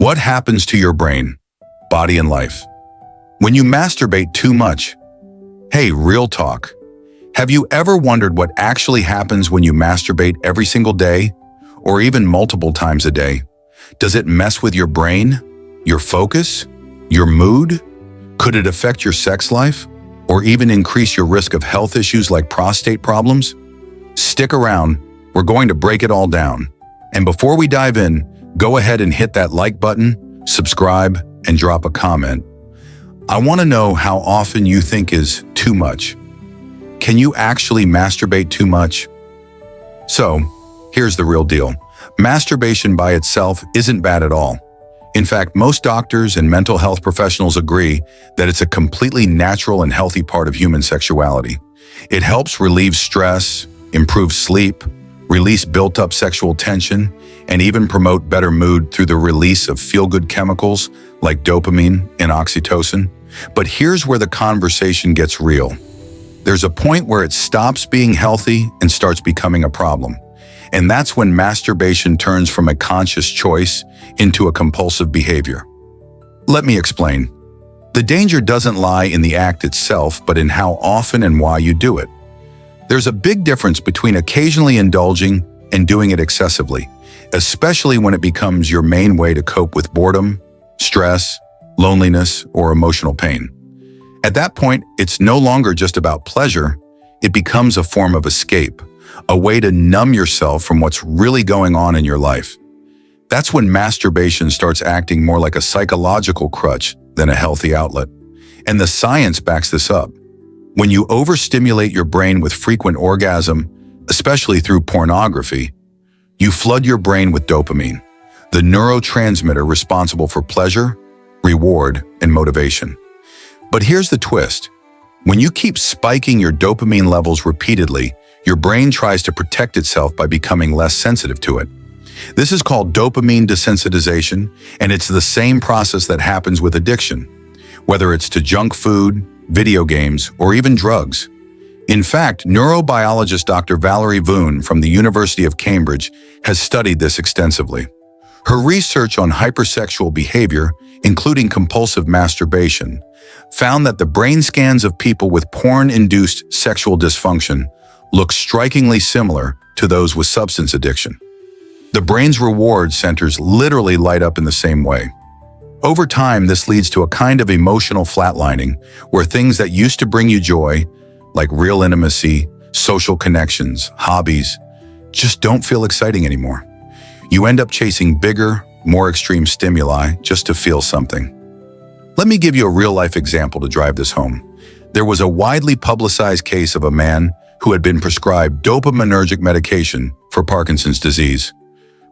What happens to your brain, body, and life when you masturbate too much? Hey, real talk. Have you ever wondered what actually happens when you masturbate every single day, or even multiple times a day? Does it mess with your brain, your focus, your mood? Could it affect your sex life, or even increase your risk of health issues like prostate problems? Stick around, we're going to break it all down. And before we dive in, go ahead and hit that like button, subscribe, and drop a comment. I want to know how often you think is too much. Can you actually masturbate too much? So, here's the real deal. Masturbation by itself isn't bad at all. In fact, most doctors and mental health professionals agree that it's a completely natural and healthy part of human sexuality. It helps relieve stress, improve sleep, release built-up sexual tension, and even promote better mood through the release of feel-good chemicals like dopamine and oxytocin. But here's where the conversation gets real. There's a point where it stops being healthy and starts becoming a problem. And that's when masturbation turns from a conscious choice into a compulsive behavior. Let me explain. The danger doesn't lie in the act itself, but in how often and why you do it. There's a big difference between occasionally indulging and doing it excessively, especially when it becomes your main way to cope with boredom, stress, loneliness, or emotional pain. At that point, it's no longer just about pleasure, it becomes a form of escape, a way to numb yourself from what's really going on in your life. That's when masturbation starts acting more like a psychological crutch than a healthy outlet. And the science backs this up. When you overstimulate your brain with frequent orgasm, especially through pornography, you flood your brain with dopamine, the neurotransmitter responsible for pleasure, reward, and motivation. But here's the twist. When you keep spiking your dopamine levels repeatedly, your brain tries to protect itself by becoming less sensitive to it. This is called dopamine desensitization, and it's the same process that happens with addiction, whether it's to junk food, video games, or even drugs. In fact, neurobiologist Dr. Valerie Voon from the University of Cambridge has studied this extensively. Her research on hypersexual behavior, including compulsive masturbation, found that the brain scans of people with porn-induced sexual dysfunction look strikingly similar to those with substance addiction. The brain's reward centers literally light up in the same way. Over time, this leads to a kind of emotional flatlining, where things that used to bring you joy, like real intimacy, social connections, hobbies, just don't feel exciting anymore. You end up chasing bigger, more extreme stimuli just to feel something. Let me give you a real-life example to drive this home. There was a widely publicized case of a man who had been prescribed dopaminergic medication for Parkinson's disease,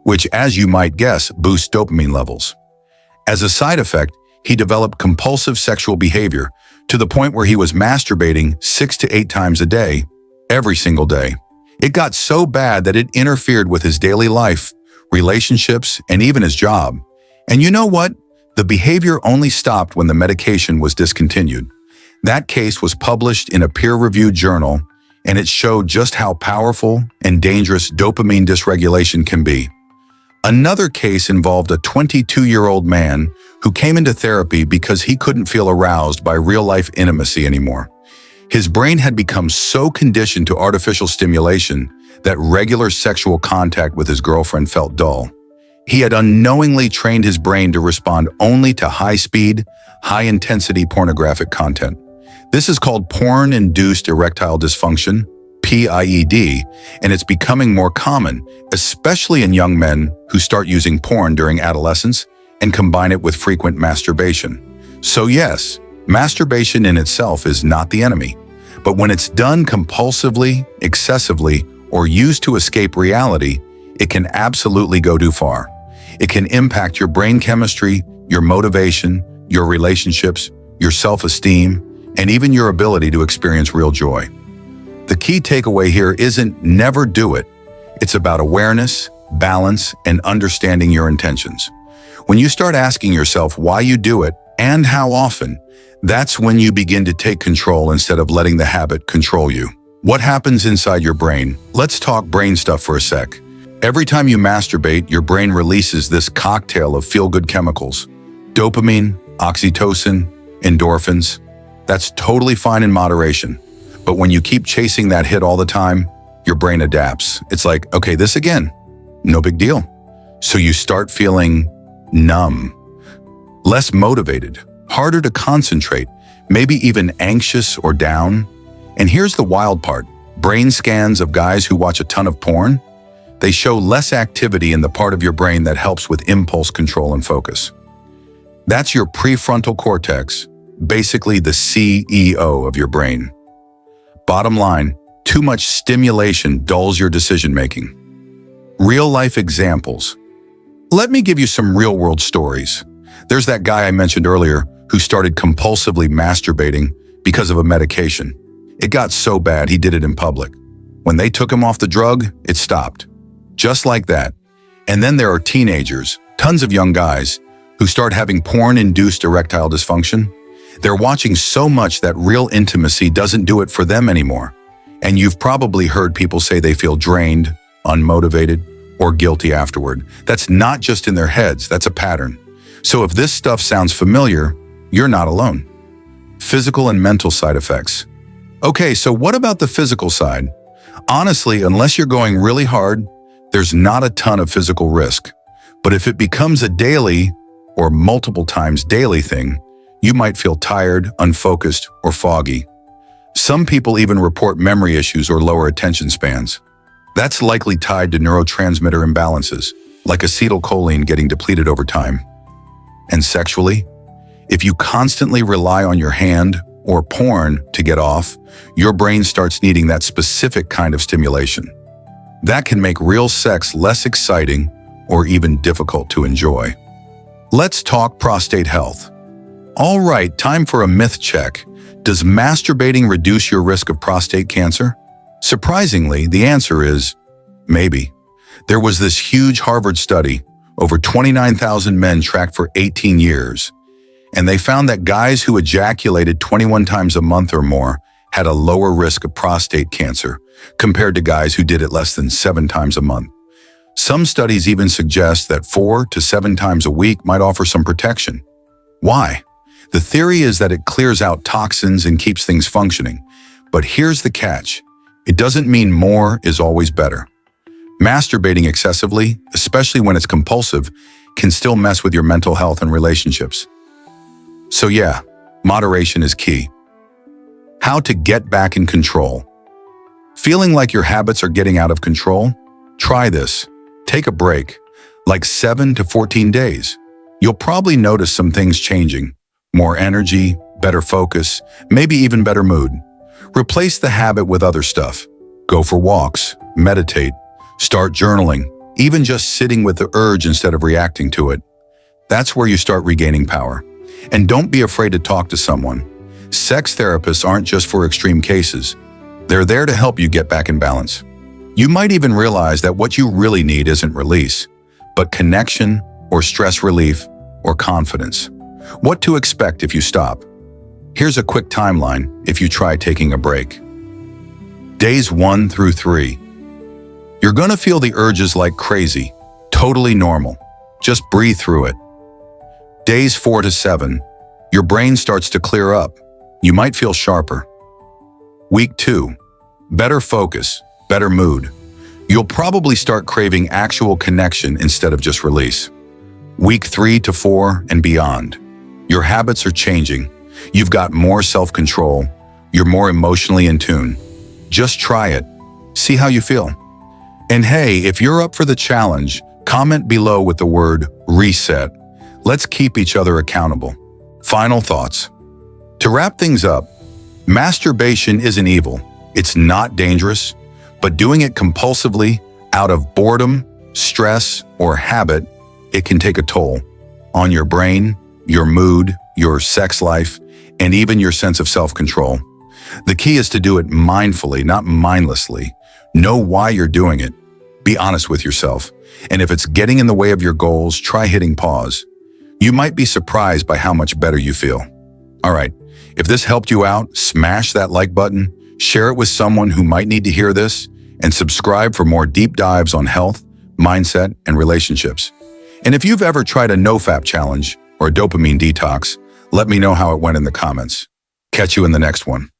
which, as you might guess, boosts dopamine levels. As a side effect, he developed compulsive sexual behavior to the point where he was masturbating 6 to 8 times a day, every single day. It got so bad that it interfered with his daily life, relationships, and even his job. And you know what? The behavior only stopped when the medication was discontinued. That case was published in a peer-reviewed journal, and it showed just how powerful and dangerous dopamine dysregulation can be. Another case involved a 22-year-old man who came into therapy because he couldn't feel aroused by real-life intimacy anymore. His brain had become so conditioned to artificial stimulation that regular sexual contact with his girlfriend felt dull. He had unknowingly trained his brain to respond only to high-speed, high-intensity pornographic content. This is called porn-induced erectile dysfunction, PIED, and it's becoming more common, especially in young men who start using porn during adolescence and combine it with frequent masturbation. So yes, masturbation in itself is not the enemy, but when it's done compulsively, excessively, or used to escape reality, it can absolutely go too far. It can impact your brain chemistry, your motivation, your relationships, your self-esteem, and even your ability to experience real joy. The key takeaway here isn't never do it. It's about awareness, balance, and understanding your intentions. When you start asking yourself why you do it and how often, that's when you begin to take control instead of letting the habit control you. What happens inside your brain? Let's talk brain stuff for a sec. Every time you masturbate, your brain releases this cocktail of feel-good chemicals: dopamine, oxytocin, endorphins. That's totally fine in moderation. But when you keep chasing that hit all the time, your brain adapts. It's like, okay, this again, no big deal. So you start feeling numb, less motivated, harder to concentrate, maybe even anxious or down. And here's the wild part. Brain scans of guys who watch a ton of porn, they show less activity in the part of your brain that helps with impulse control and focus. That's your prefrontal cortex, basically the CEO of your brain. Bottom line, too much stimulation dulls your decision-making. Real-life examples. Let me give you some real-world stories. There's that guy I mentioned earlier who started compulsively masturbating because of a medication. It got so bad he did it in public. When they took him off the drug, it stopped. Just like that. And then there are teenagers, tons of young guys, who start having porn-induced erectile dysfunction. They're watching so much that real intimacy doesn't do it for them anymore. And you've probably heard people say they feel drained, unmotivated, or guilty afterward. That's not just in their heads, that's a pattern. So if this stuff sounds familiar, you're not alone. Physical and mental side effects. Okay, so what about the physical side? Honestly, unless you're going really hard, there's not a ton of physical risk. But if it becomes a daily or multiple times daily thing, you might feel tired, unfocused, or foggy. Some people even report memory issues or lower attention spans. That's likely tied to neurotransmitter imbalances, like acetylcholine getting depleted over time. And sexually, if you constantly rely on your hand or porn to get off, your brain starts needing that specific kind of stimulation. That can make real sex less exciting or even difficult to enjoy. Let's talk prostate health. All right, time for a myth check. Does masturbating reduce your risk of prostate cancer? Surprisingly, the answer is maybe. There was this huge Harvard study, over 29,000 men tracked for 18 years, and they found that guys who ejaculated 21 times a month or more had a lower risk of prostate cancer compared to guys who did it less than 7 times a month. Some studies even suggest that 4 to 7 times a week might offer some protection. Why? The theory is that it clears out toxins and keeps things functioning. But here's the catch. It doesn't mean more is always better. Masturbating excessively, especially when it's compulsive, can still mess with your mental health and relationships. So yeah, moderation is key. How to get back in control. Feeling like your habits are getting out of control? Try this. Take a break, like 7 to 14 days. You'll probably notice some things changing. More energy, better focus, maybe even better mood. Replace the habit with other stuff. Go for walks, meditate, start journaling, even just sitting with the urge instead of reacting to it. That's where you start regaining power. And don't be afraid to talk to someone. Sex therapists aren't just for extreme cases. They're there to help you get back in balance. You might even realize that what you really need isn't release, but connection or stress relief or confidence. What to expect if you stop? Here's a quick timeline if you try taking a break. Days 1 through 3. You're gonna feel the urges like crazy, totally normal. Just breathe through it. Days 4 to 7. Your brain starts to clear up. You might feel sharper. Week 2. Better focus, better mood. You'll probably start craving actual connection instead of just release. Week 3 to 4 and beyond. Your habits are changing. You've got more self-control. You're more emotionally in tune. Just try it. See how you feel. And hey, if you're up for the challenge, comment below with the word reset. Let's keep each other accountable. Final thoughts. To wrap things up, masturbation isn't evil. It's not dangerous, but doing it compulsively out of boredom, stress, or habit, it can take a toll on your brain, your mood, your sex life, and even your sense of self-control. The key is to do it mindfully, not mindlessly. Know why you're doing it. Be honest with yourself. And if it's getting in the way of your goals, try hitting pause. You might be surprised by how much better you feel. All right, if this helped you out, smash that like button, share it with someone who might need to hear this, and subscribe for more deep dives on health, mindset, and relationships. And if you've ever tried a no-fap challenge or a dopamine detox, let me know how it went in the comments. Catch you in the next one.